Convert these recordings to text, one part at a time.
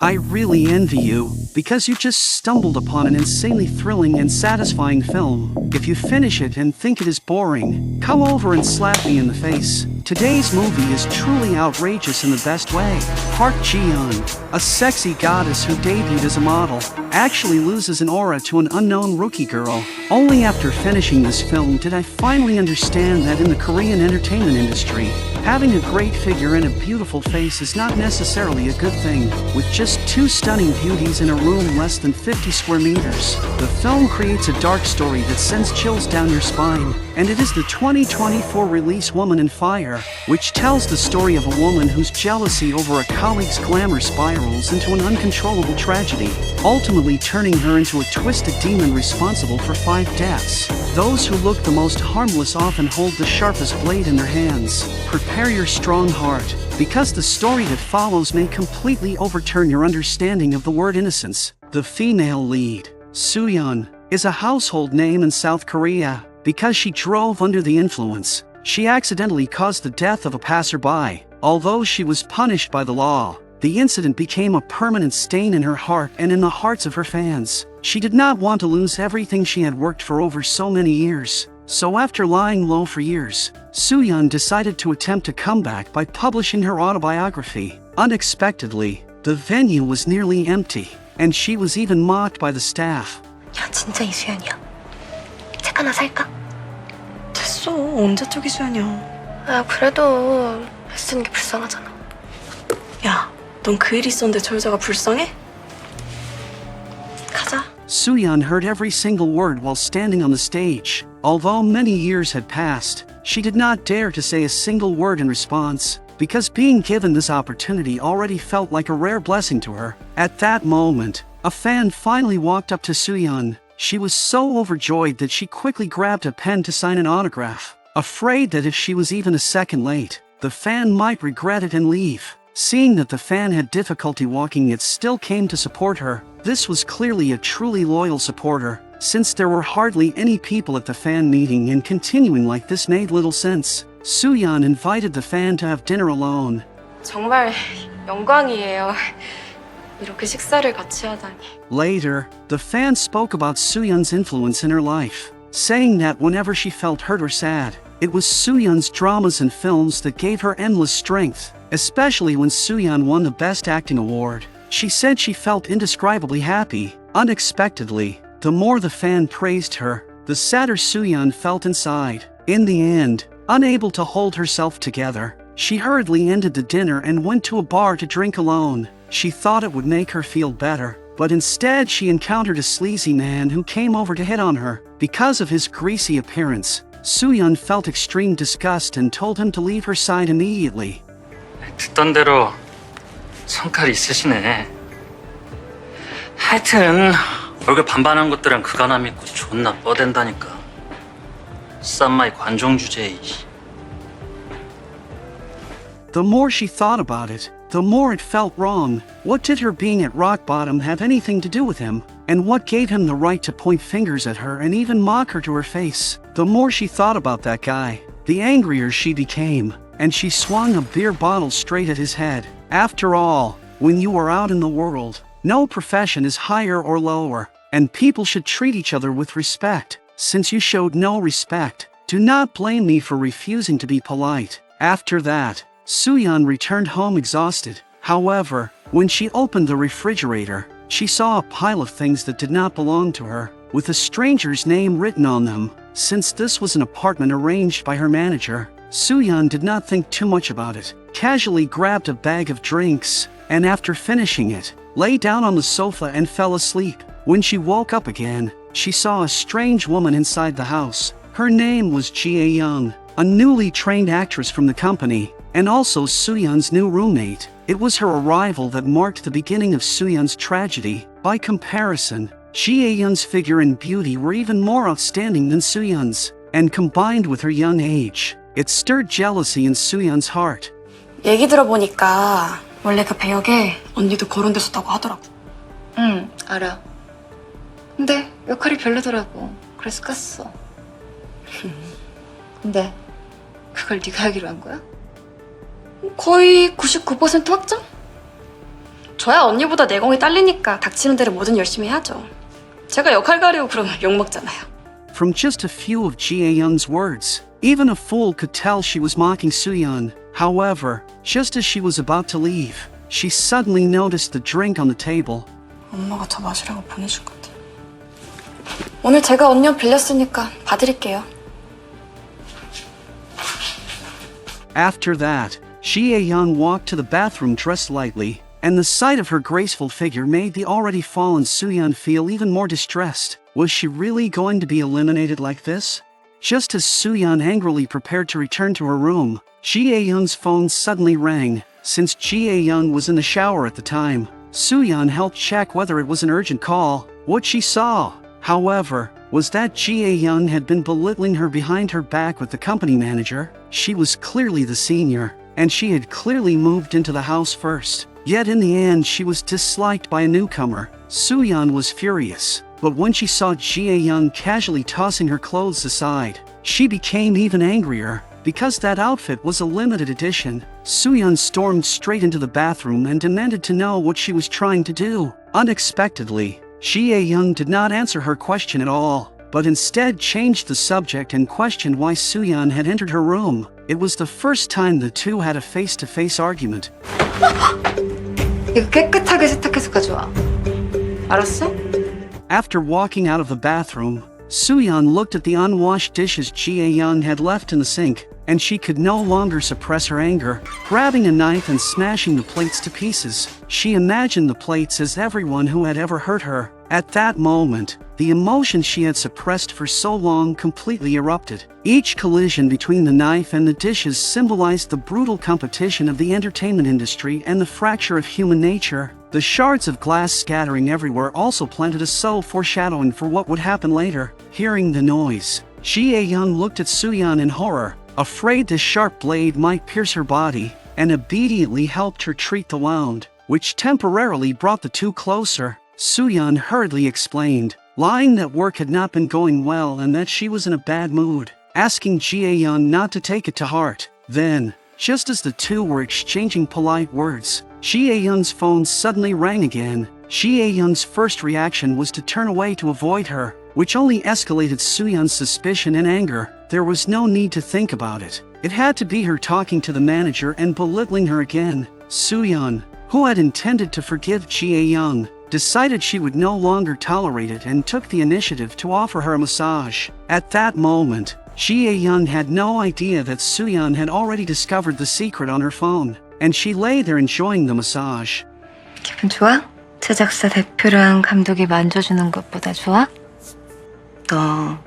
I really envy you, because you just stumbled upon an insanely thrilling and satisfying film. If you finish it and think it is boring, come over and slap me in the face. Today's movie is truly outrageous in the best way. Park Ji-yeon, a sexy goddess who debuted as a model, actually loses an aura to an unknown rookie girl. Only after finishing this film did I finally understand that in the Korean entertainment industry, having a great figure and a beautiful face is not necessarily a good thing. With just two stunning beauties in a room less than 50 square meters, the film creates a dark story that sends chills down your spine. And it is the 2024 release Woman in Fire, which tells the story of a woman whose jealousy over a colleague's glamour spirals into an uncontrollable tragedy, ultimately turning her into a twisted demon responsible for 5 deaths. Those who look the most harmless often hold the sharpest blade in their hands. Prepare your strong heart, because the story that follows may completely overturn your understanding of the word innocence. The female lead, Soo-yeon, is a household name in South Korea. Because she drove under the influence, she accidentally caused the death of a passerby. Although she was punished by the law, the incident became a permanent stain in her heart and in the hearts of her fans. She did not want to lose everything she had worked for over so many years. So after lying low for years, Soo-yeon decided to attempt a comeback by publishing her autobiography. Unexpectedly, the venue was nearly empty, and she was even mocked by the staff. 야, 진짜 이수연이야. 책 하나 살까? 됐어. 언제 쪽이 수연이야. 아, 그래도 쓰는 게 불쌍하잖아. 야, 넌 그 일 있었는데 저 여자가 불쌍해? 가자. Soo-yeon heard every single word while standing on the stage. Although many years had passed, she did not dare to say a single word in response, because being given this opportunity already felt like a rare blessing to her. At that moment, a fan finally walked up to Soo-yeon. She was so overjoyed that she quickly grabbed a pen to sign an autograph, afraid that if she was even a second late, the fan might regret it and leave. Seeing that the fan had difficulty walking yet still came to support her, this was clearly a truly loyal supporter. Since there were hardly any people at the fan meeting and continuing like this made little sense, Soo-yeon invited the fan to have dinner alone. 정말 영광이에요. 이렇게 식사를 같이 하다니. Later, the fan spoke about Soo-yeon's influence in her life, saying that whenever she felt hurt or sad, it was Soo-yeon's dramas and films that gave her endless strength, especially when Soo-yeon won the Best Acting Award. She said she felt indescribably happy. Unexpectedly, the more the fan praised her, the sadder Soo-yeon felt inside. In the end, unable to hold herself together, she hurriedly ended the dinner and went to a bar to drink alone. She thought it would make her feel better, but instead she encountered a sleazy man who came over to hit on her. Because of his greasy appearance, Soo-yeon felt extreme disgust and told him to leave her side immediately. 듣던 대로 성깔 있으시네. 하여튼 얼굴 반반한 것들은 그가나 믿고 존나 뻗댄다니까. 쌈마이 관종 주제에. The more she thought about it, the more it felt wrong. What did her being at rock bottom have anything to do with him? And what gave him the right to point fingers at her and even mock her to her face? The more she thought about that guy, the angrier she became, and she swung a beer bottle straight at his head. After all, when you are out in the world, no profession is higher or lower, and people should treat each other with respect. Since you showed no respect, do not blame me for refusing to be polite. After that, Soo-yeon returned home exhausted. However, when she opened the refrigerator, she saw a pile of things that did not belong to her, with a stranger's name written on them. Since this was an apartment arranged by her manager, Soo-yeon did not think too much about it, casually grabbed a bag of drinks, and after finishing it, lay down on the sofa and fell asleep. When she woke up again, she saw a strange woman inside the house. Her name was Ji-yeon, a newly trained actress from the company, and also Soo-yeon's new roommate. It was her arrival that marked the beginning of Soo-yeon's tragedy. By comparison, Ji-yeon's figure and beauty were even more outstanding than Soo-yeon's, and combined with her young age, it stirred jealousy in Soo-yeon's heart. 얘기 들어보니까 원래 그 배역에 언니도 거론됐었다고 하더라고. 응, 알아. 근데 역할이 별로더라고. 그래서 깠어. 근데 그걸 네가 하기로 한 거야? 거의 99% 확정? 저야 언니보다 내공이 딸리니까 닥치는 대로 뭐든 열심히 해야죠. 제가 역할 가리고 그러면 욕먹잖아요. From just a few of Jae-young's words, even a fool could tell she was mocking Soo-yeon. However, just as she was about to leave, she suddenly noticed the drink on the table. 엄마가 저 마시라고 보내줄 것 같아. 오늘 제가 언니 옷 빌렸으니까 봐드릴게요. After that, Jae-young walked to the bathroom dressed lightly, and the sight of her graceful figure made the already fallen Soo-yeon feel even more distressed. Was she really going to be eliminated like this? Just as Soo-yeon angrily prepared to return to her room, Jae-young's phone suddenly rang. Since Jae-young was in the shower at the time, Soo-yeon helped check whether it was an urgent call. What she saw, however, was that Jae-young had been belittling her behind her back with the company manager. She was clearly the senior, and she had clearly moved into the house first. Yet in the end she was disliked by a newcomer. Soo-yeon was furious, but when she saw Jae-young casually tossing her clothes aside, she became even angrier. Because that outfit was a limited edition, Soo-yeon stormed straight into the bathroom and demanded to know what she was trying to do. Unexpectedly, Jae-young did not answer her question at all, but instead changed the subject and questioned why Soo-yeon had entered her room. It was the first time the two had a face-to-face argument. 이거 깨끗하게 세탁해서 가져와. 알았어? After walking out of the bathroom, Soo-yeon looked at the unwashed dishes Jae-young had left in the sink, and she could no longer suppress her anger. Grabbing a knife and smashing the plates to pieces, she imagined the plates as everyone who had ever hurt her. At that moment, the emotion she had suppressed for so long completely erupted. Each collision between the knife and the dishes symbolized the brutal competition of the entertainment industry and the fracture of human nature. The shards of glass scattering everywhere also planted a subtle foreshadowing for what would happen later. Hearing the noise, Jae-young looked at Soo-yeon in horror, afraid the sharp blade might pierce her body, and obediently helped her treat the wound, which temporarily brought the two closer. Soo-yeon hurriedly explained, lying that work had not been going well and that she was in a bad mood, asking Jae-young not to take it to heart. Then, just as the two were exchanging polite words, Jae-young's phone suddenly rang again. Jae-young's first reaction was to turn away to avoid her, which only escalated Soo-yeon's suspicion and anger. There was no need to think about it. It had to be her talking to the manager and belittling her again. Soo-yeon, who had intended to forgive Jae-young, decided she would no longer tolerate it and took the initiative to offer her a massage. At that moment, Jae-young had no idea that Soo-yeon had already discovered the secret on her phone, and she lay there enjoying the massage. 기분 좋아? 제작사 대표랑 감독이 만져주는 것보다 좋아? 너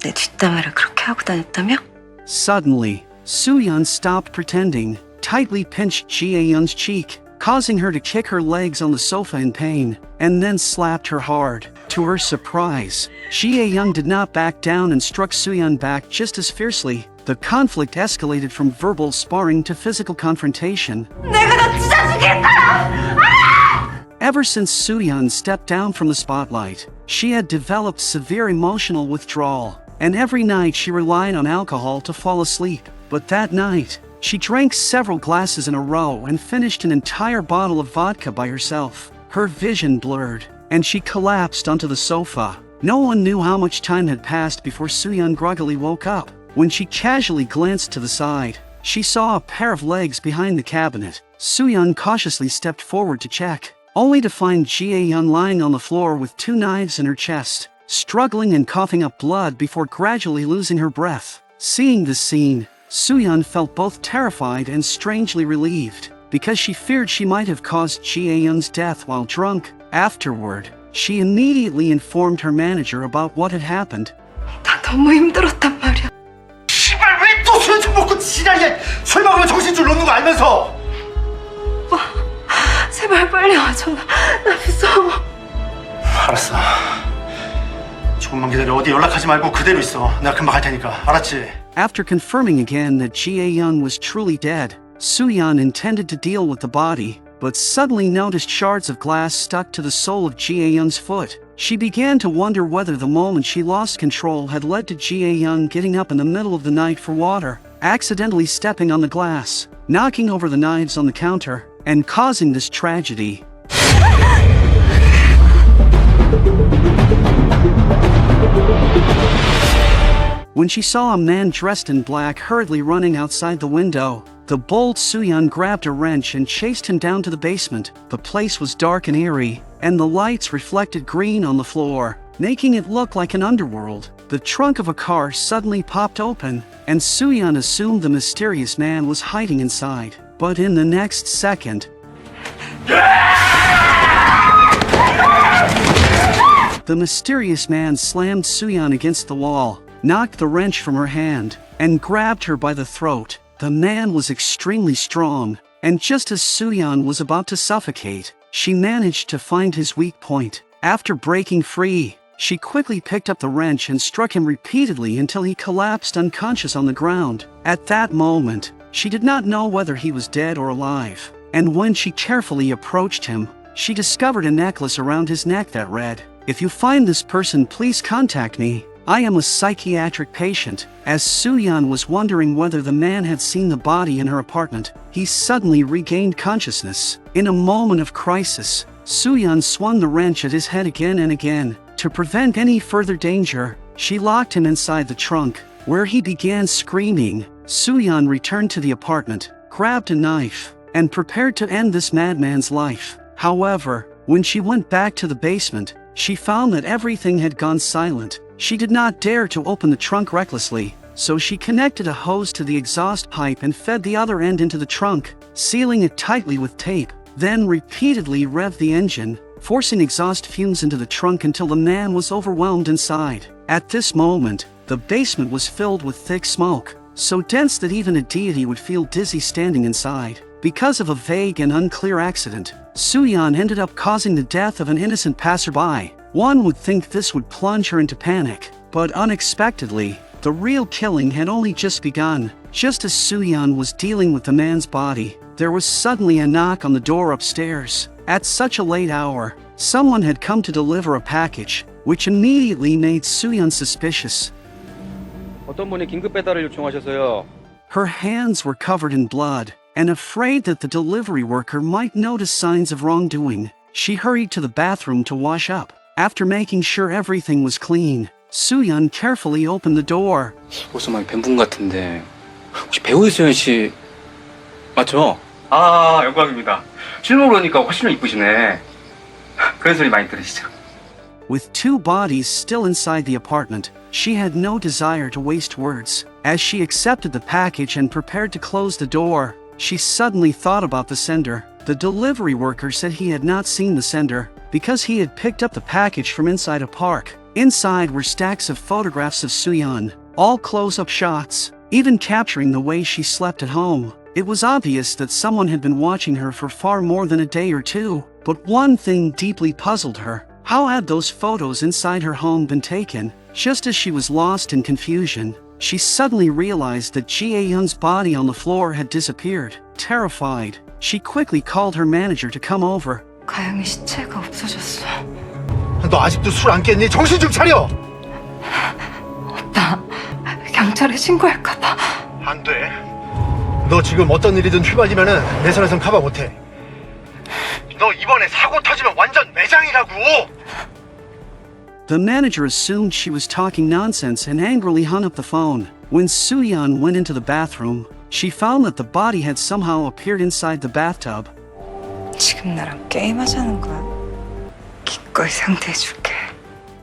내 뒷담화를 그렇게 하고 다녔다며? Suddenly, Soo-yeon stopped pretending, tightly pinched Jae-young's cheek, causing her to kick her legs on the sofa in pain, and then slapped her hard. To her surprise, Jae-young did not back down and struck Soo-yeon back just as fiercely. The conflict escalated from verbal sparring to physical confrontation. 내가 너 진짜 죽일 거야! Ever since Soo-yeon stepped down from the spotlight, she had developed severe emotional withdrawal, and every night she relied on alcohol to fall asleep. But that night, she drank several glasses in a row and finished an entire bottle of vodka by herself. Her vision blurred, and she collapsed onto the sofa. No one knew how much time had passed before Soo-yeon groggily woke up. When she casually glanced to the side, she saw a pair of legs behind the cabinet. Soo-yeon cautiously stepped forward to check, only to find Jae-young lying on the floor with two knives in her chest, struggling and coughing up blood before gradually losing her breath. Seeing this scene, Soo-yeon felt both terrified and strangely relieved, because she feared she might have caused Jae-young's death while drunk. Afterward, she immediately informed her manager about what had happened. 나 너무 힘들었단 말이야. 씨발 왜 또 술 좀 먹고 지랄이야. 술 먹으면 정신줄 놓는 거 알면서. 제발 빨리 와줘. 나 무서워. 알았어. 조금만 기다려. 어디 연락하지 말고 그대로 있어. 내가 금방 갈 테니까. 알았지? After confirming again that Jae-young was truly dead, Soo-yeon intended to deal with the body, but suddenly noticed shards of glass stuck to the sole of Jae-young's foot. She began to wonder whether the moment she lost control had led to Jae-young getting up in the middle of the night for water, accidentally stepping on the glass, knocking over the knives on the counter, and causing this tragedy. When she saw a man dressed in black hurriedly running outside the window, the bold Soo-yeon grabbed a wrench and chased him down to the basement. The place was dark and eerie, and the lights reflected green on the floor, making it look like an underworld. The trunk of a car suddenly popped open, and Soo-yeon assumed the mysterious man was hiding inside. But in the next second, the mysterious man slammed Soo-yeon against the wall, knocked the wrench from her hand, and grabbed her by the throat. The man was extremely strong, and just as Soo-yeon was about to suffocate, she managed to find his weak point. After breaking free, she quickly picked up the wrench and struck him repeatedly until he collapsed unconscious on the ground. At that moment, she did not know whether he was dead or alive, and when she carefully approached him, she discovered a necklace around his neck that read, "If you find this person, please contact me. I am a psychiatric patient." As Soo-yeon was wondering whether the man had seen the body in her apartment, he suddenly regained consciousness. In a moment of crisis, Soo-yeon swung the wrench at his head again and again. To prevent any further danger, she locked him inside the trunk, where he began screaming. Soo-yeon returned to the apartment, grabbed a knife, and prepared to end this madman's life. However, when she went back to the basement, she found that everything had gone silent. She did not dare to open the trunk recklessly, so she connected a hose to the exhaust pipe and fed the other end into the trunk, sealing it tightly with tape, then repeatedly revved the engine, forcing exhaust fumes into the trunk until the man was overwhelmed inside. At this moment, the basement was filled with thick smoke, so dense that even a deity would feel dizzy standing inside. Because of a vague and unclear accident, Soo-yeon ended up causing the death of an innocent passerby. One would think this would plunge her into panic, but unexpectedly, the real killing had only just begun. Just as Soo-yeon was dealing with the man's body, there was suddenly a knock on the door upstairs. At such a late hour, someone had come to deliver a package, which immediately made Soo-yeon suspicious. 어떤 분이 긴급 배달을 요청하셔서요. Her hands were covered in blood, and afraid that the delivery worker might notice signs of wrongdoing, she hurried to the bathroom to wash up. After making sure everything was clean, Soo-yeon carefully opened the door. 어디서 많이 뵌 분 같은데 혹시 배우 이수연 씨 맞죠? 아 영광입니다. 실물로 보니까 훨씬 더 이쁘시네. 그런 소리 많이 들으시죠? With two bodies still inside the apartment, she had no desire to waste words. As she accepted the package and prepared to close the door, she suddenly thought about the sender. The delivery worker said he had not seen the sender, because he had picked up the package from inside a park. Inside were stacks of photographs of Soo-yeon, all close-up shots, even capturing the way she slept at home. It was obvious that someone had been watching her for far more than a day or two, but one thing deeply puzzled her. How had those photos inside her home been taken? Just as she was lost in confusion, she suddenly realized that Jae-young's body on the floor had disappeared. Terrified, she quickly called her manager to come over. 가영이 시체가 없어졌어. 너 아직도 술 안 깼니? 정신 좀 차려! 나 경찰에 신고할까봐. 안 돼. 너 지금 어떤 일이든 휘말리면은 내 손에선 커버 못해. 너 이번에 사고 터지면 완전 매장이라고! The manager assumed she was talking nonsense and angrily hung up the phone. When Soo-yeon went into the bathroom, she found that the body had somehow appeared inside the bathtub. 지금 나랑 게임하자는 거야? 기꺼이 상대해줄게.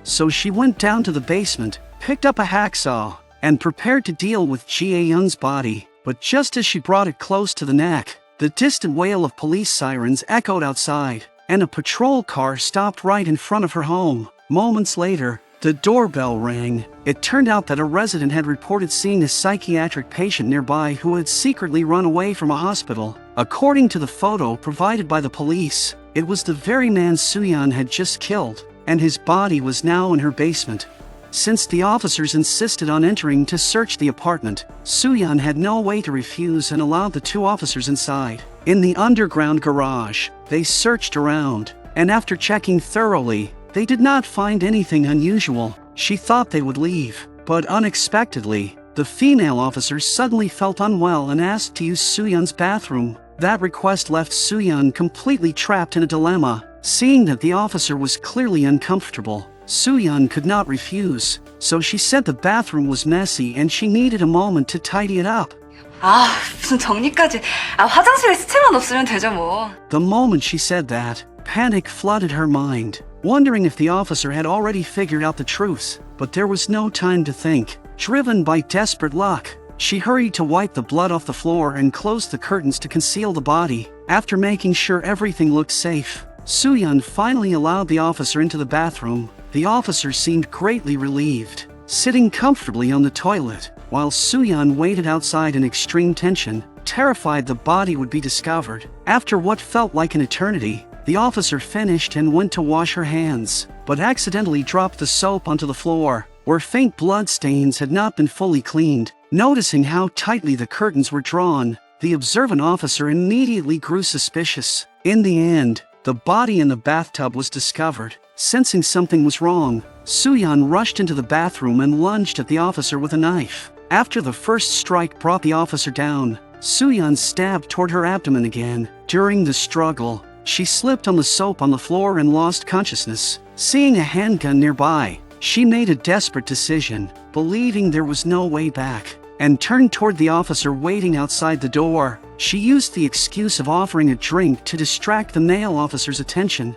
So she went down to the basement, picked up a hacksaw, and prepared to deal with Jae-young's body. But just as she brought it close to the neck, the distant wail of police sirens echoed outside, and a patrol car stopped right in front of her home. Moments later, the doorbell rang. It turned out that a resident had reported seeing a psychiatric patient nearby who had secretly run away from a hospital. According to the photo provided by the police, it was the very man Soo-yeon had just killed, and his body was now in her basement. Since the officers insisted on entering to search the apartment, Soo-yeon had no way to refuse and allowed the two officers inside. In the underground garage, they searched around, and after checking thoroughly, they did not find anything unusual. She thought they would leave, but unexpectedly, the female officer suddenly felt unwell and asked to use Soo-yeon's bathroom. That request left Soo-yeon completely trapped in a dilemma. Seeing that the officer was clearly uncomfortable, Soo-yeon could not refuse, so she said the bathroom was messy and she needed a moment to tidy it up. 무슨 정리까지. 화장실에 시체만 없으면 되죠 뭐. The moment she said that, panic flooded her mind, wondering if the officer had already figured out the truth. But there was no time to think. Driven by desperate luck, she hurried to wipe the blood off the floor and closed the curtains to conceal the body. After making sure everything looked safe, Soo-yeon finally allowed the officer into the bathroom. The officer seemed greatly relieved, sitting comfortably on the toilet, while Soo-yeon waited outside in extreme tension, terrified the body would be discovered. After what felt like an eternity, the officer finished and went to wash her hands, but accidentally dropped the soap onto the floor, where faint blood stains had not been fully cleaned. Noticing how tightly the curtains were drawn, the observant officer immediately grew suspicious. In the end, the body in the bathtub was discovered. Sensing something was wrong, Soo-yeon rushed into the bathroom and lunged at the officer with a knife. After the first strike brought the officer down, Soo-yeon stabbed toward her abdomen again. During the struggle, she slipped on the soap on the floor and lost consciousness. Seeing a handgun nearby, she made a desperate decision, believing there was no way back, and turned toward the officer waiting outside the door. She used the excuse of offering a drink to distract the male officer's attention.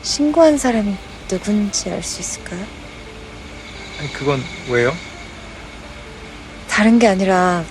신고한 사람이 누군지 알 수 있을까요? 아니, 그건 왜요? 다른 게 아니라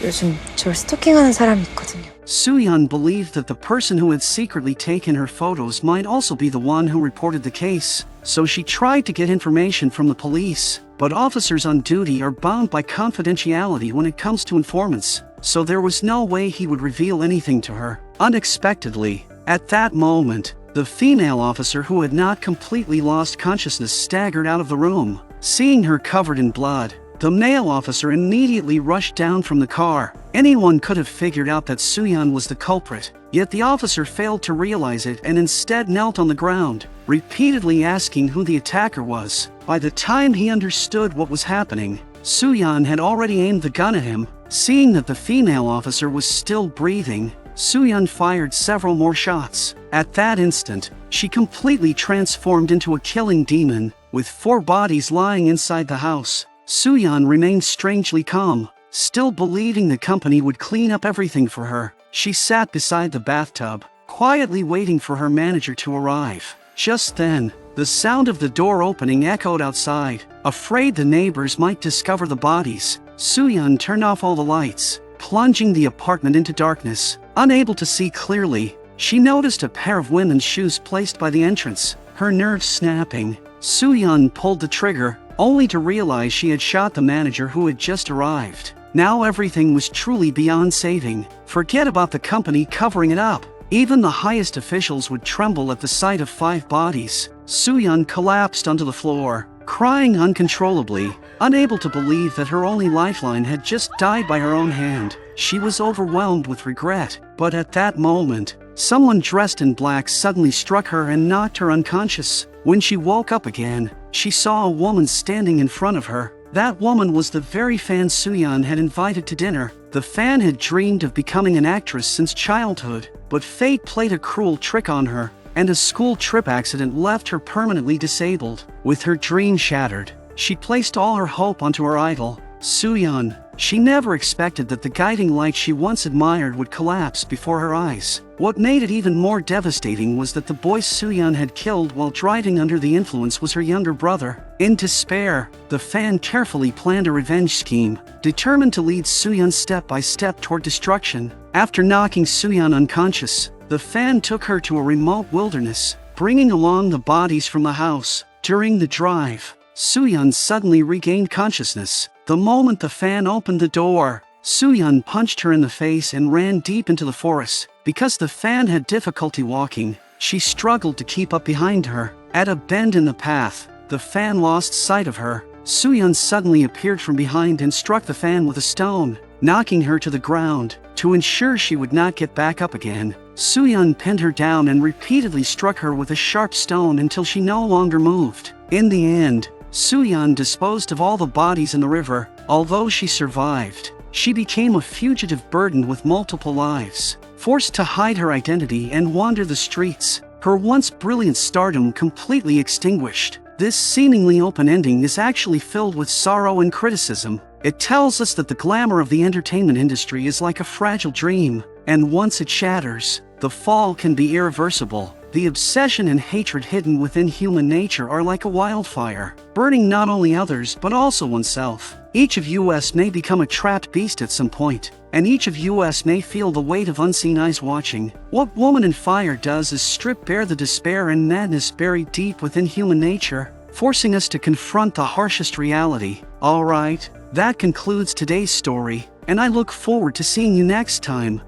요즘 저를 스토킹하는 사람이 있거든요. Soo-yeon believed that the person who had secretly taken her photos might also be the one who reported the case, so she tried to get information from the police. But officers on duty are bound by confidentiality when it comes to informants, so there was no way he would reveal anything to her. Unexpectedly, at that moment, the female officer who had not completely lost consciousness staggered out of the room. Seeing her covered in blood, the male officer immediately rushed down from the car. Anyone could have figured out that Soo-yeon was the culprit, yet the officer failed to realize it and instead knelt on the ground, repeatedly asking who the attacker was. By the time he understood what was happening, Soo-yeon had already aimed the gun at him. Seeing that the female officer was still breathing, Soo-yeon fired several more shots. At that instant, she completely transformed into a killing demon, with 4 bodies lying inside the house. Soo-yeon remained strangely calm, still believing the company would clean up everything for her. She sat beside the bathtub, quietly waiting for her manager to arrive. Just then, the sound of the door opening echoed outside. Afraid the neighbors might discover the bodies, Soo-yeon turned off all the lights, plunging the apartment into darkness. Unable to see clearly, she noticed a pair of women's shoes placed by the entrance. Her nerves snapping, Soo-yeon pulled the trigger, only to realize she had shot the manager who had just arrived. Now everything was truly beyond saving. Forget about the company covering it up. Even the highest officials would tremble at the sight of 5 bodies. Soo-yeon collapsed onto the floor, crying uncontrollably, unable to believe that her only lifeline had just died by her own hand. She was overwhelmed with regret, but at that moment, someone dressed in black suddenly struck her and knocked her unconscious. When she woke up again, she saw a woman standing in front of her. That woman was the very fan Soo-yeon had invited to dinner. The fan had dreamed of becoming an actress since childhood, but fate played a cruel trick on her, and a school trip accident left her permanently disabled. With her dream shattered, she placed all her hope onto her idol, Soo-yeon. She never expected that the guiding light she once admired would collapse before her eyes. What made it even more devastating was that the boy Soo-yeon had killed while driving under the influence was her younger brother. In despair, the fan carefully planned a revenge scheme, determined to lead Soo-yeon step by step toward destruction. After knocking Soo-yeon unconscious, the fan took her to a remote wilderness, bringing along the bodies from the house. During the drive, Soo-yeon suddenly regained consciousness. The moment the fan opened the door, Soo-yeon punched her in the face and ran deep into the forest. Because the fan had difficulty walking, she struggled to keep up behind her. At a bend in the path, the fan lost sight of her. Soo-yeon suddenly appeared from behind and struck the fan with a stone, knocking her to the ground. To ensure she would not get back up again, Soo-yeon pinned her down and repeatedly struck her with a sharp stone until she no longer moved. In the end, Soo-yeon disposed of all the bodies in the river. Although she survived, she became a fugitive burdened with multiple lives. forced to hide her identity and wander the streets, her once brilliant stardom completely extinguished. This seemingly open ending is actually filled with sorrow and criticism. It tells us that the glamour of the entertainment industry is like a fragile dream, and once it shatters, the fall can be irreversible. The obsession and hatred hidden within human nature are like a wildfire, burning not only others but also oneself. Each of us may become a trapped beast at some point, and each of us may feel the weight of unseen eyes watching. What Woman in Fire does is strip bare the despair and madness buried deep within human nature, forcing us to confront the harshest reality. Alright, that concludes today's story, and I look forward to seeing you next time.